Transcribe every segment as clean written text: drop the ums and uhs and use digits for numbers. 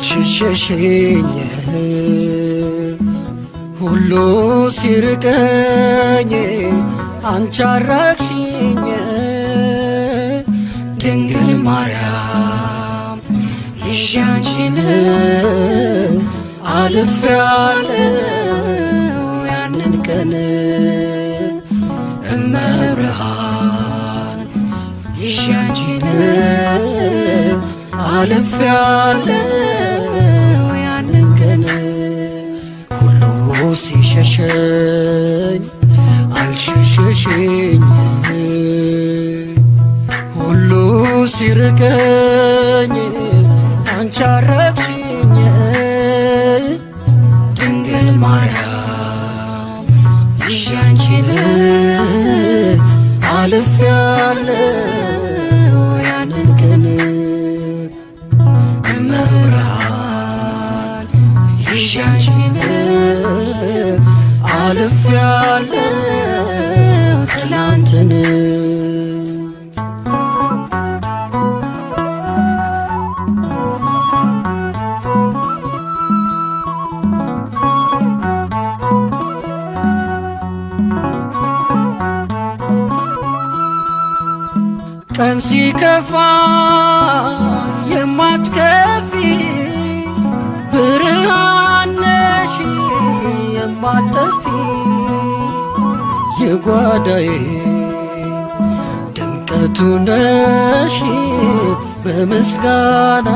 አልሸሸሽኝ ሁሉ ሲርቀኝ አንቺ አራቅሽኝ ድንግል ማርያም ይዤ አንቺን አልፌአለሁ ያንን ቀን እመብርሃን ይዤ አንቺን አልፌአለሁ ያንን ቀን ሁሉ ሲሸሸኝ አልሸሸሽኝ ሁሉ ሲርቀኝ አንቺ አራቅሽኝ ድንግል ማርያም ይዤ አንቺን አልፌአለሁ ያንን ቀን እመብርሃን ይዤ አንቺን አልፌአለሁ ትላንትን ቀን ሲከፋ የማትከፊ ብርሃን ነሽ የማትጠፊ የጓዳዬ ድምቀቱ ነሽ በምስጋና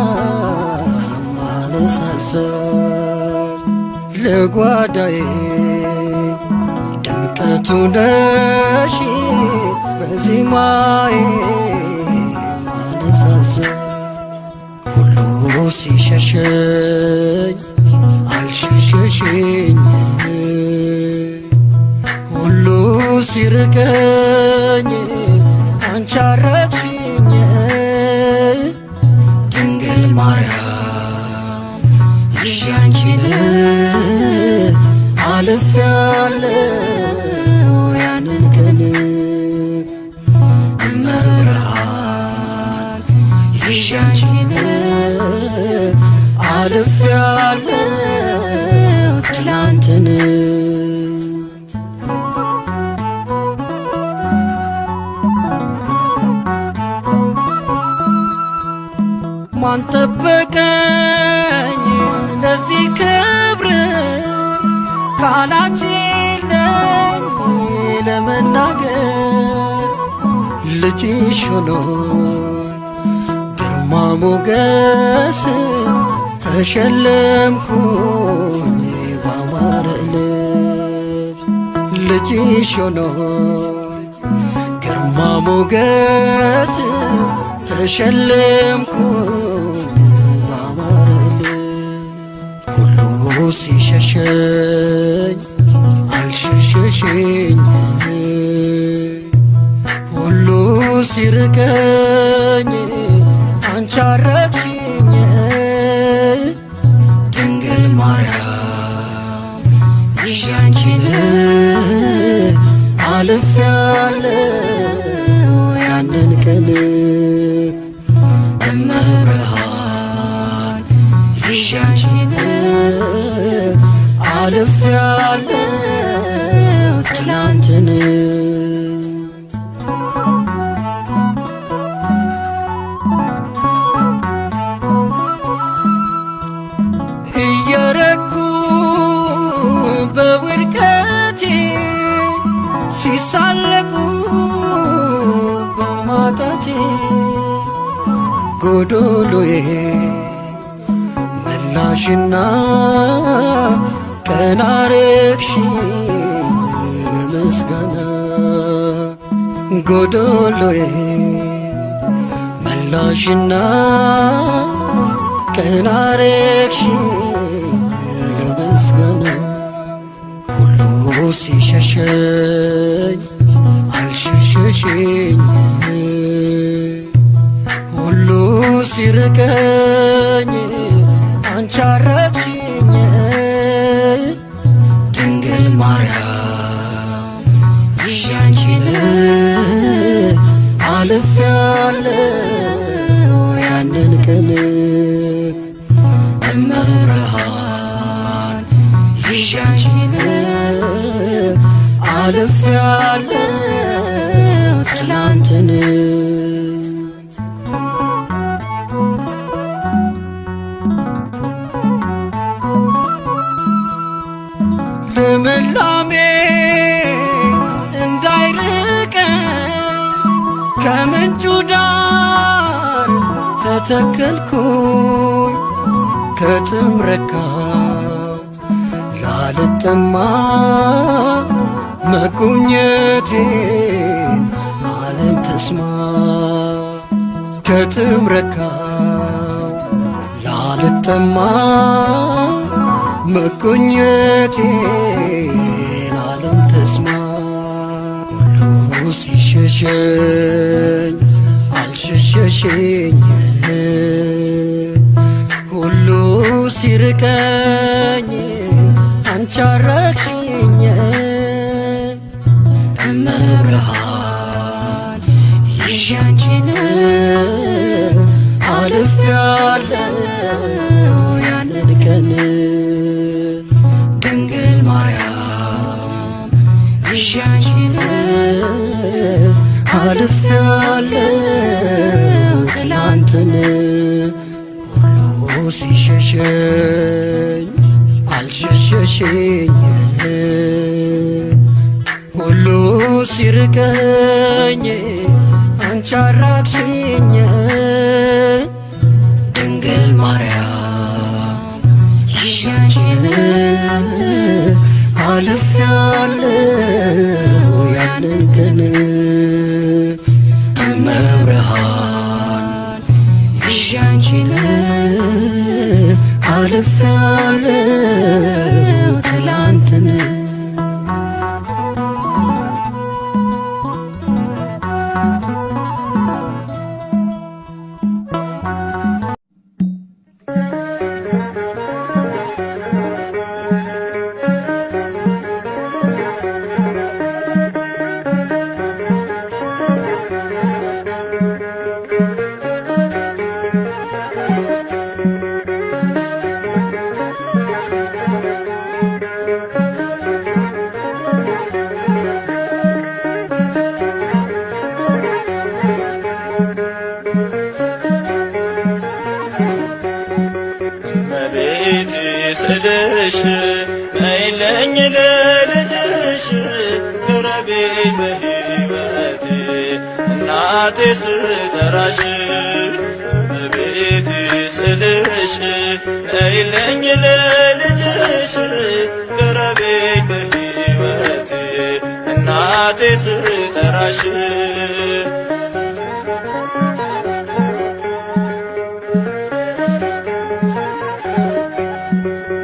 ማነሳሳል ለጓዳዬ ድምቀቱ ነሽ በዜማዬ ማነሳሳል ሁሉ ሲሸሸኝ አልሸሸሽኝ ሁሉ ሲርቀኝ አንቺ አራቅሽኝ ድንግል ማርያም ይዤ አንቺን አልፌአለሁ ያንን ቀን እመብርሃን ይዤ አንቺን አልፌአለሁ ትላንትን ማን ጠበቀኝ ለዚህ ክብር ቃላት የለኝ ለመናገር ልጅሽ ሆኖኝ ግርማ ሞገስ ተሸለምኩኝ ባማረ ልብስ ልጅሽ ሆኖኝ ግርማ ሞገስ ተሸለምኩኝ ባማረ ልብስ ሁሉ ሲሸሸኝ አልሸሸሽኝ ሁሉ ሲርቀኝ አንቺ አራቅሽኝ ድንግል ማርያም ይዤ አንቺን አልፌአለሁ ያንን ቀን እመብርሃን ይዤ አንቺን አልፌአለሁ ትላንትን እየረኩ በውድቀቴ ሲሳለቁ በማጣቴ ጎዶሎዬ መላሽና ቀና አረግሽኝ በምስጋና ጎዶሎዬ መላሽና ቀና አረግሽኝ ለምስጋና ሁሉ ሲሸሸኝ አልሸሸሽኝ ሁሉ ሲርቀኝ አንቺ አራቅሽኝ ድንግል ማርያም ይዤ አንቺን አልፌአለሁ ያንን ቀን ያንቺን አልፌያለሁ ትላንትን ልምላሜ እንዳይርቀኝ ከምንጩ ዳር ተተከልኩኝ ከጥም ረካው ላልጠማ መጎብኘቴን ዓለም ተስማ ከጥም ረካው ላልጠማ መጎብኘቴን ዓለም ተስማ ሁሉ ሲሸሸኝ አልሸሸሸኝ ሁሉ ሲርቀኝ አንቺ አረቅሽኝ እመብርሃን ይዤ አንቺን አልፌያለሁ ያንን ቀን ድንግል ማርያም ይዤ አንቺን አልፌያለሁ ትላንትን ሁሉ ሲሸሸኝ አልሸሸሸኝ ሁሉ ሲርቀኝ አንቺ አራቅሽኝ ድንግል ማርያም ይዤ አንቺን አልፌያለሁ ያንን ቀን እመብርሃን ይዤ አንቺን አልፌያለሁ ትላንትን ስልሽ ነይልኝ ለልጅሽ ቅረቢኝ በሕይወቴ እናቴ ስጠራሽ እመቤቴ ስልሽ ነይልኝ ለልጅሽ ቅረቢኝ በሕይወቴ እናቴ ስጠራሽ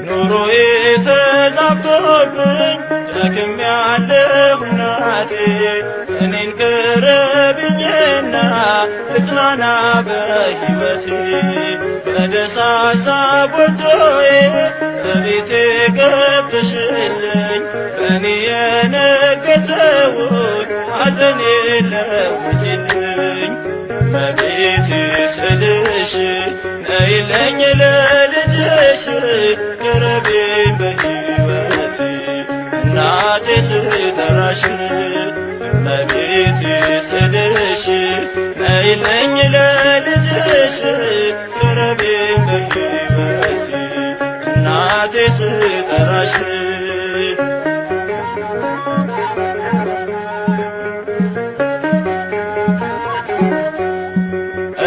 ኑሮዬ ተዛብቶብኝ ደክሜያለሁ እናቴ እኔን ቅረቢኝና ልጽናና በሕይወቴ በደሳሳ ጎጆዬ በቤቴ ገብተሽልኝ በእኔ የነገሰውን ሐዘኔን ለውጪልኝ እመቤቴ ስልሽ ነይልኝ ለልጅሽ ቅረቢኝ በሕይወቴ እናቴ ስጠራሽ እመቤቴ ስልሽ ነይልኝ ለልጅሽ ቅረቢኝ በሕይወቴ እናቴ ስጠራሽ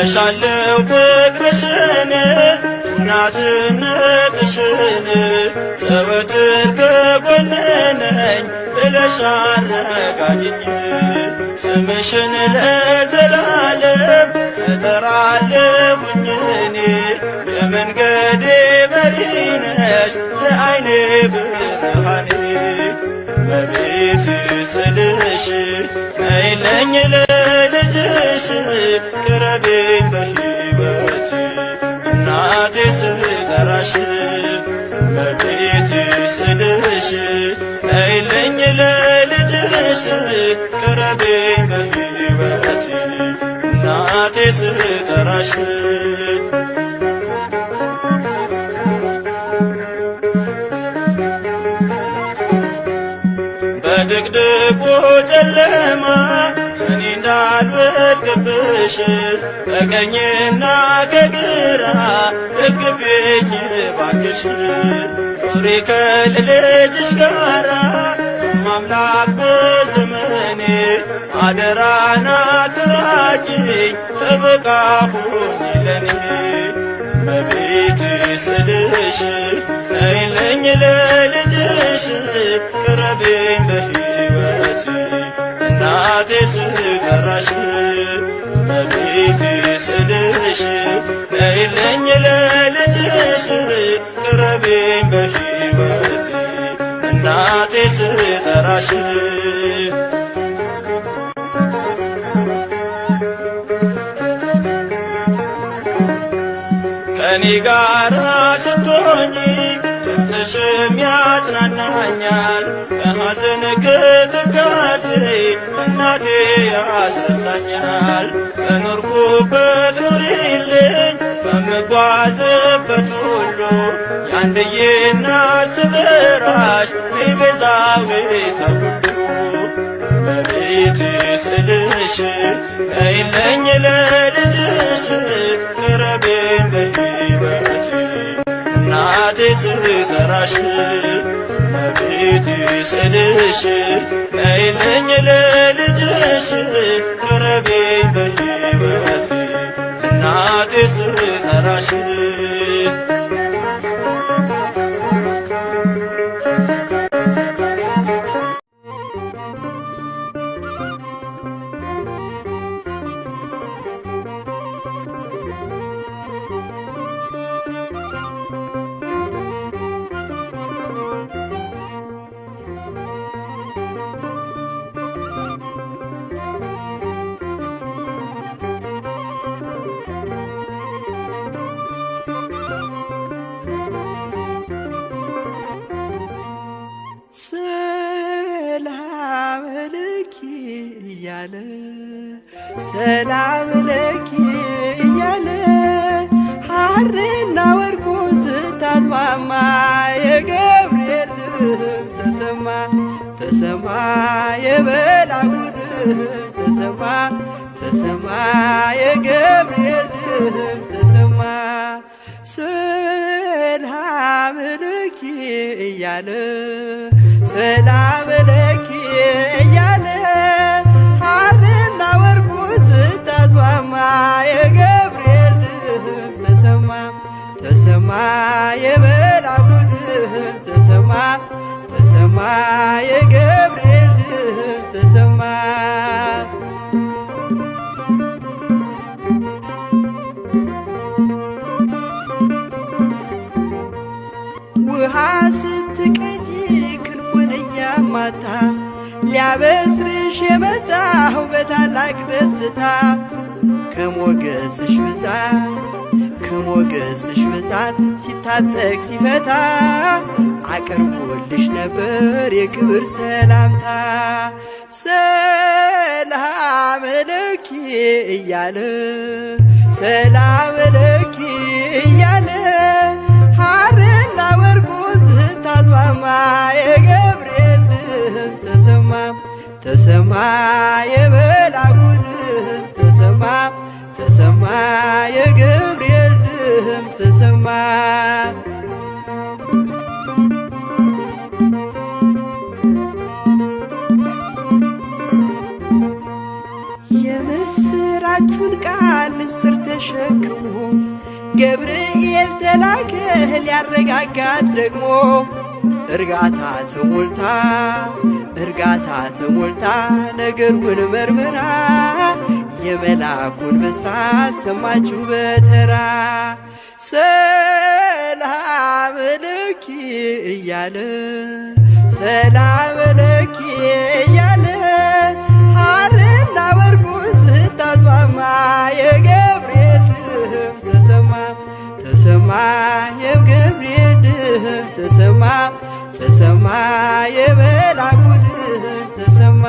እሻለሁ ፍቅርሽን እናትነትሽን ዘወትር ከጎኔ ነኝ ብለሽ አረጋጊኝ ስምሽን ለዘላለም እጠራለሁኝ እኔ የመንገዴ መሪ ነሽ ለዓይኔ ብርሃኔ እመቤቴ ስልሽ ነይልኝ ለልጅሽ ቅረቢኝ በሕይወቴ እናቴ ስጠራሽ እመቤቴ ስልሽ ነይልኝ ለልጅሽ ቅረቢኝ በሕይወቴ እናቴ ስጠራሽ ልወድቅብሽ ከቀኝና ከግራ ደግፊኝ ባክሽ ኑሪ ከልጅሽ ጋራ ማምላክ በዘመኔ አደራና ትራቂኝ ጥበቃ ሁኚ ለኔ እመቤቴ ስልሽ ነይልኝ ለልጅሽ ቅረቤኝ በሕይወቴ እናቴ ስጠራሽ እመቤቴ ስልሽ ነይልኝ ለልጅሽ ቅረቤኝ በሕይወቴ እናቴ ስጠራሽ ከኔ ጋር ስትሆኚ ድምፅሽም ያጽናናኛል ከሐዘን ከትካዜ እናቴ ያስረሳኛል በኖርኩበት ኑሪልኝ በምጓዝበት ሁሉ ያንድዬ እናት ስጠራሽ ቤዛዊተ ኩሉ እመቤቴ ስልሽ ነይልኝ ለልጅሽ ቅረቤኝ በሕይወቴ እናቴ ስጠራሽ እመቤቴ ስልሽ ነይልኝ ለልጅሽ ቅረቤኝ በሕይወቴ እናቴ ስጠራሽ ሰላም ለኪ እያለ ሐርና ወርቁ ስታስማማ የገብርኤል ድምፅ ተሰማ ተሰማ የመልአኩ ድምፅ ተሰማ ተሰማ የገብርኤል ድምፅ ተሰማ ሰላም ለኪ እያለ ሰላም ለኪ እያለ ሐርና ወርቁ ስታስማማ የገብርኤል ድምፅ ተሰማ ተሰማ የመልአኩ ድምፅ ተሰማ ተሰማ የገብርኤል ድምፅ ተሰማ ውሃ ስትቀጂ ክንፉን እያማታ ሊያበስርሽ የመጣው በታላቅ ደስታ ከሞገስሽ ብዛት ሲታጠቅ ሲፈታ አቅርቦልሽ ነበር የክብር ሰላምታ ሰላም ለኪ እያለ ሰላም ለኪ እያለ ሐርና ወርቁ ስታስማማ የገብርኤል ድምፅ ተሰማ ተሰማ የመልአኩ ድምፅ ተሰማ ተሰማ የገብርኤል ድምፅ ተሰማ የምስራቹን ቃል ምስጢር ተሸክሞ ገብርኤል ተላከ ሊያረጋጋት ደግሞ እርጋታ ተሞልታ ነገሩን መርምራ የመልአኩን ብስራት ሰማችው በተራ ሰላም ለኪ እያለ ሰላም ለኪ እያለ ሐርና ወርቁ ስታስማማ የገብርኤል ድምፅ ተሰማ ተሰማ የገብርኤል ድምፅ ተሰማ ተሰማ የመልአኩ ድምፅ ተሰማ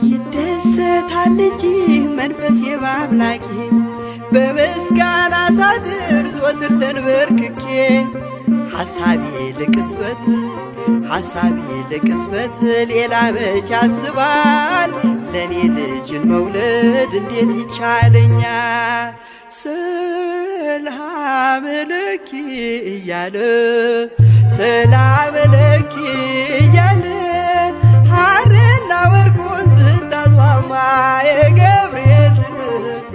ይደሰታል እንጂ መንፈሴ በአምላኬ በምስጋና ሳድር ዘወትር ተንበርክኬ ሐሳቤ ለቅጽበት ሌላ መች ያስባል? ለኔ ልጅን መውለድ እንዴት ይቻለኛል? ሰላም ለኪ እያለ ሰላም ለኪ እያለ ሐርና ወርቁን ስታስማማ የገብርኤል ድምፅ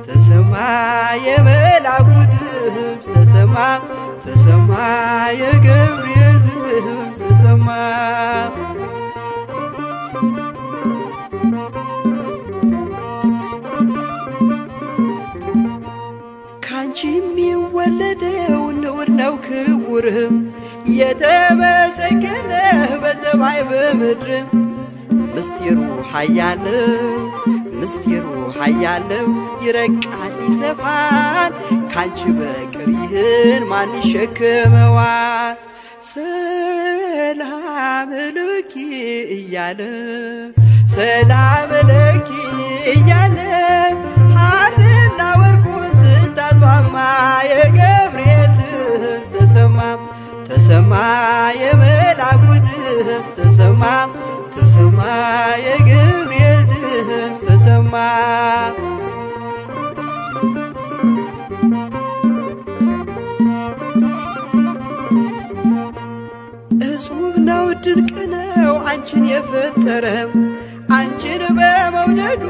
ተሰማ የመላኩ ድምፅ ተሰማ የገብርኤል ድምፅ ተሰማ። ካንቺ የሚወለደው ንዑድ ነው ክቡርም የተመሰገነ በሰማይ በምድርም ምስጢሩ ኃያለው ይረቃል ይሰፋል ካንቺ በቀር ይህን ማን ይሸከመዋል? ሰላም ለኪ እያለ ሐርና ወርቁን ስታስማማ የገብርኤል ድምፅ ተሰማ የመላኩ ድምፅ ተሰማ የገብርኤል ድምፅ ተሰማ። እጹብ ነው ድንቅ ነው አንቺን የፈጠረም አንቺን በመውደዱ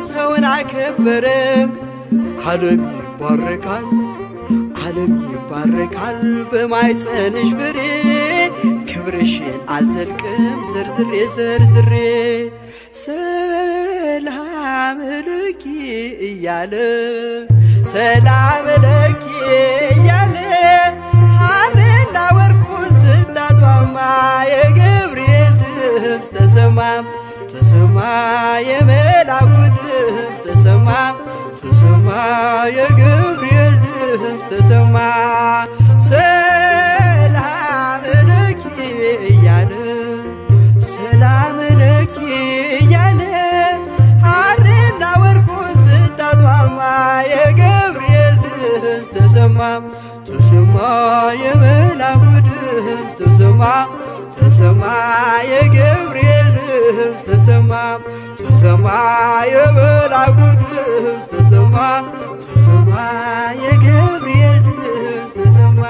ሰውን አከበረም። ዓለም ይባረካል በማኅፀንሽ ፍሬ ክብርሽን አልዘልቅም ዘርዝሬ ሰላም ለኪ እያለ ሐርና ወርቁን ስታስማማ የገብርኤል ድምፅ ተሰማ የመላኩ ድምፅ ተሰማ የገብርኤል ድምፅ ተሰማ። ሰላም ለኪ እያለ ሐርና ወርቁን ስታስማማ የገብርኤል ድምፅ ተሰማ የመላኩ ድምፅ ተሰማ የገብርኤል ድምፅ ተሰማ የመላኩ ድምፅ ተሰማ የገብርኤል ድምፅ ተሰማ።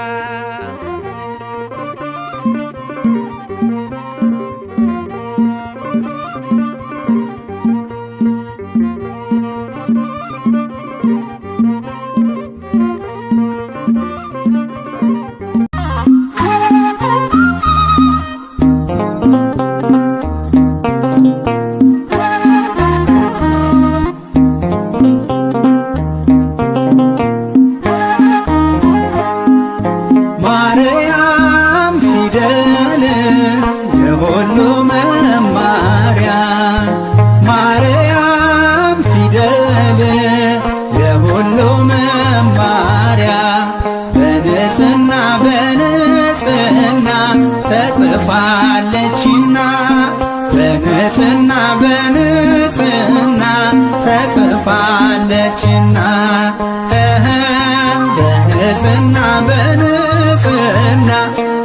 በንጽሕና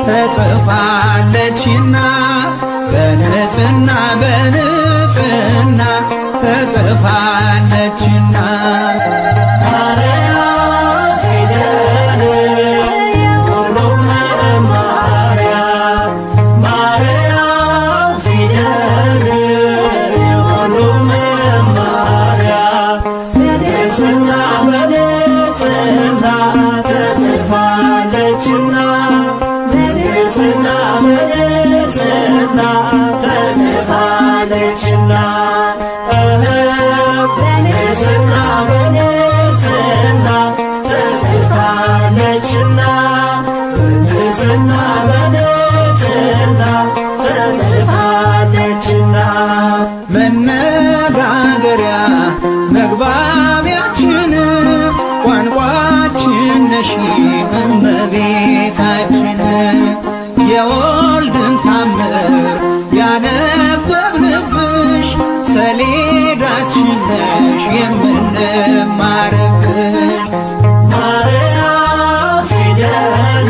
ተጽፋለችና በንጽሕና ተጽፋለችና በንጽሕና ተጽፋለችና መነጋገሪያ መግባቢያችን ቋንቋችን ነሽ እመቤታችን የወልድን ታምር ያነበብንብሽ ሰሌዳችን ነሽ የምንማርብሽ ማርያም ፊደል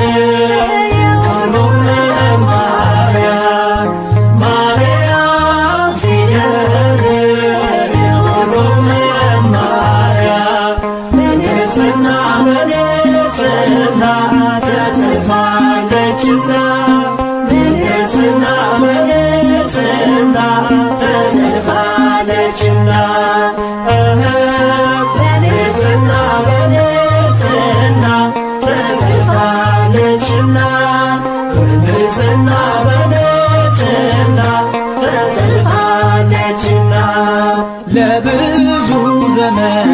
ተጽፋለችና በንጽሕና በንጽሕና ተጽፋለችና በንጽሕና በንጽሕና ተጽፋለችና ለብዙ ዘመን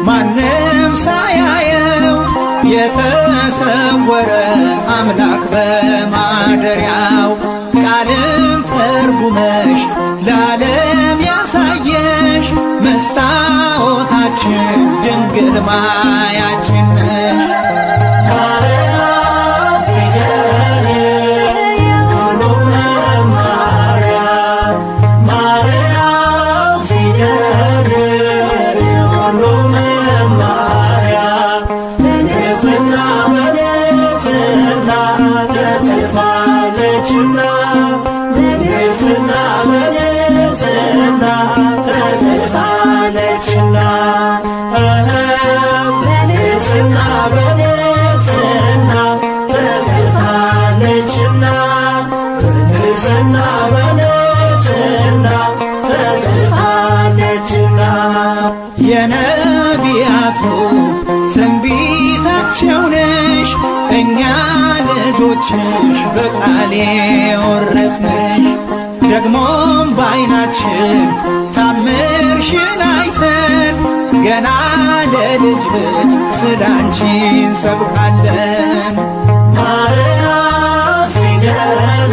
ማንም ሳያየው የተሰወረ አምላክ በማደሪያው ቃልን ተርጉመሽ ለዓለም ያሳየሽ መስታወታችን ድንግል ማያችን ነሽ። የነቢያቱ ትንቢታቸው ነሽ እኛ ልጆችሽ በቃሌ ወረስነሽ። ደግሞም በዓይናችን ታምርሽን አይተን ገና ለልጅ ልጅ ስላንቺ እንሰብካለን። ማርያም ፊደል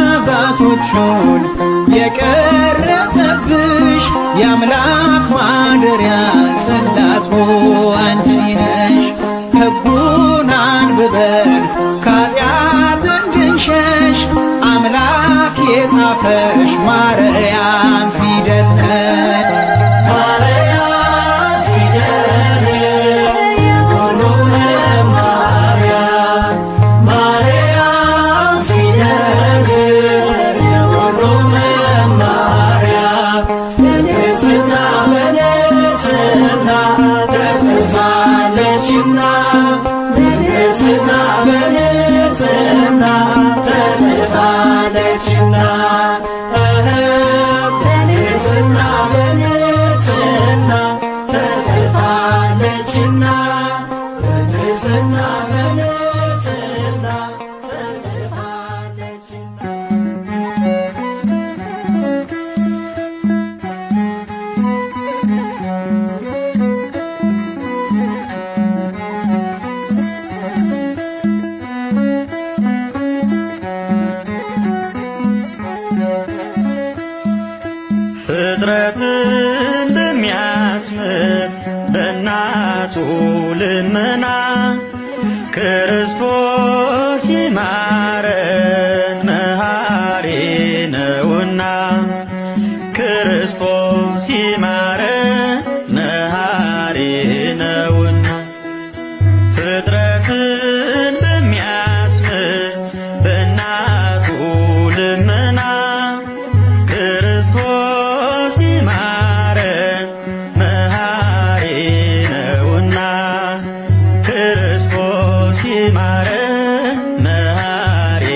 ትእዛዛቶቹን የቀረጸብሽ የአምላክ ማደሪያ ጽላቱ አንቺ ነሽ። ሕጉን አንብበን ከኃጢአት እንድንሸሽ አምላክ የጻፈሽ ማርያም ፊደል ነሽ። ማርያም ፊደል የሁሉ መማሪያ ማርያም ፊደል የሁሉ መማሪያ በንጽሕና በንጽሕና ተጽፋለችና በንጽሕና በንጽሕና ተጽፋለችና በንጽሕና በንጽሕና ተጽፋለችና በንጽሕና በንጽሕና ተጽፋለችና ፍጥረትን በሚያስምር በእናቱ ልመና ክርስቶስ ይማረን መሐሪ ነውና ክርስቶስ ይማረን መሐሪ ነውና ፍጥረትን በሚያስምር በእናቱ ልመና ክርስቶስ ይማረን መሐሪ ነውና ክርስቶስ ይማረን መሐሪ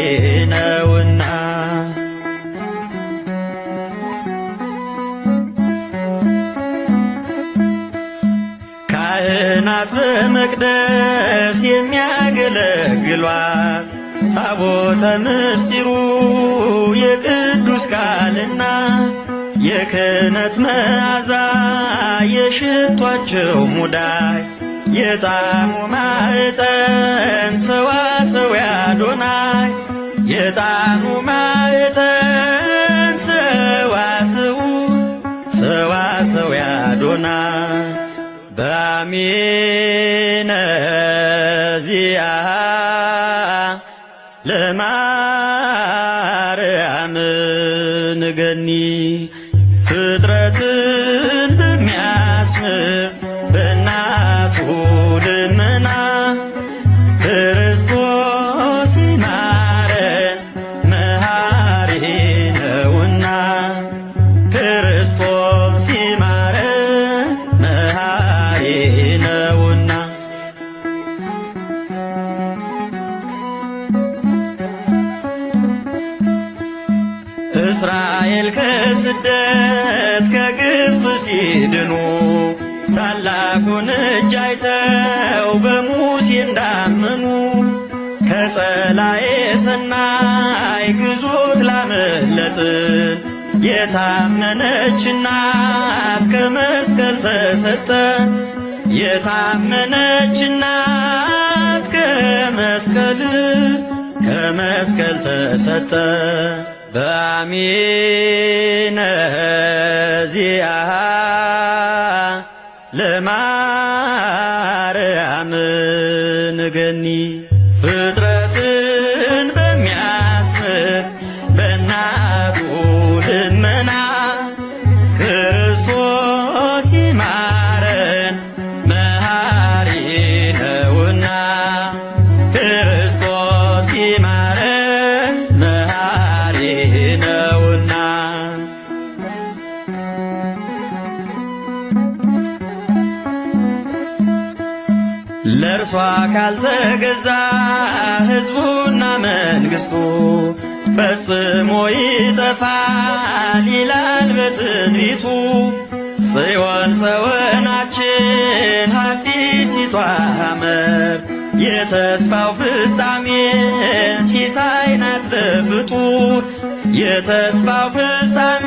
ነውና ካህናት በመቅደስ የሚያገለግሏት ታቦተ ምስጢሩ የቅዱስ ቃልና የክህነት መዓዛ የሽቷቸው ሙዳይ የጣዕሙ ማዕጠን ሰዋሰው አዶናይ የጣዕሙ ማዕጠን ሰዋሰው አዶናይ በአሜነ ዚአ ለማርያም ንገኒ ፍጥረትን በሚያስምር በእናቱ ልመና ክርስቶስ ይማረን መሐሪ ነውና ክርስቶስ ይማረን መሐሪ ነውና እስራኤል ከስደት ከግብፅ ሲድኑ ታላቁን እጅ አይተው በሙሴ እንዳመኑ ከጸላኤ ሰናይ ግዞት ላመለጥን የታመነች እናት ከመስቀል ተሰጠ የታመነች እናት ከመስቀል ተሰጠ በአሚነ ዚአሃ ለማርያም ንገኒ ፍጥረትን በሚያስምር በእናቱ ልመና ክርስቶስ ይማረን መሐሪ ነውና ክርስቶስ ይማረን መሐሪ ነውና ለእርሷ ካልተገዛ ሕዝቡና መንግሥቱ ፈጽሞ ይጠፋል ይላል በትንቢቱ። ጽዮን ጸወናችን ሐዲሲቷ ሐመር የተስፋው ፍጻሜ ሲሳይ ናት ለፍጡር የተስፋው ፍጻሜ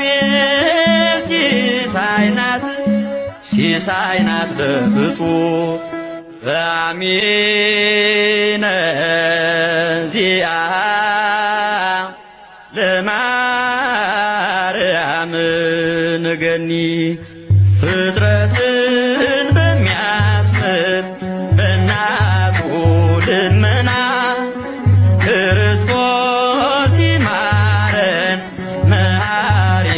ሲሳይ ናት ለፍጡር በአሚነ ዚአሃ ለማርያም ንገኒ ፍጥረትን በሚያስምር በእናቱ ልመና ክርስቶስ ይማረን መሐሪ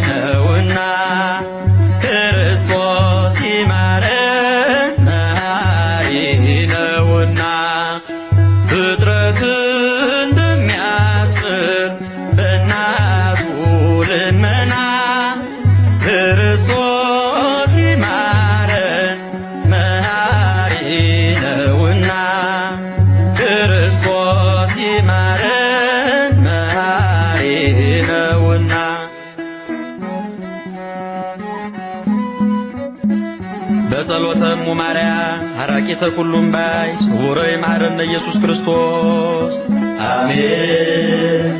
ነውና ክርስቶስ ይማረን መሐሪ ነውና ፍጥረትን በሚያስምር በእናቱ ልመና ክርስቶስ ይማረን መሐሪ ነውና ክርስቶስ ይማረን መሐሪ ነውና በጸሎተ እሙ ማርያም ሐራቂተ ኩሉም ባይ ስውረ ይማረነ ኢየሱስ ክርስቶስ አሜን።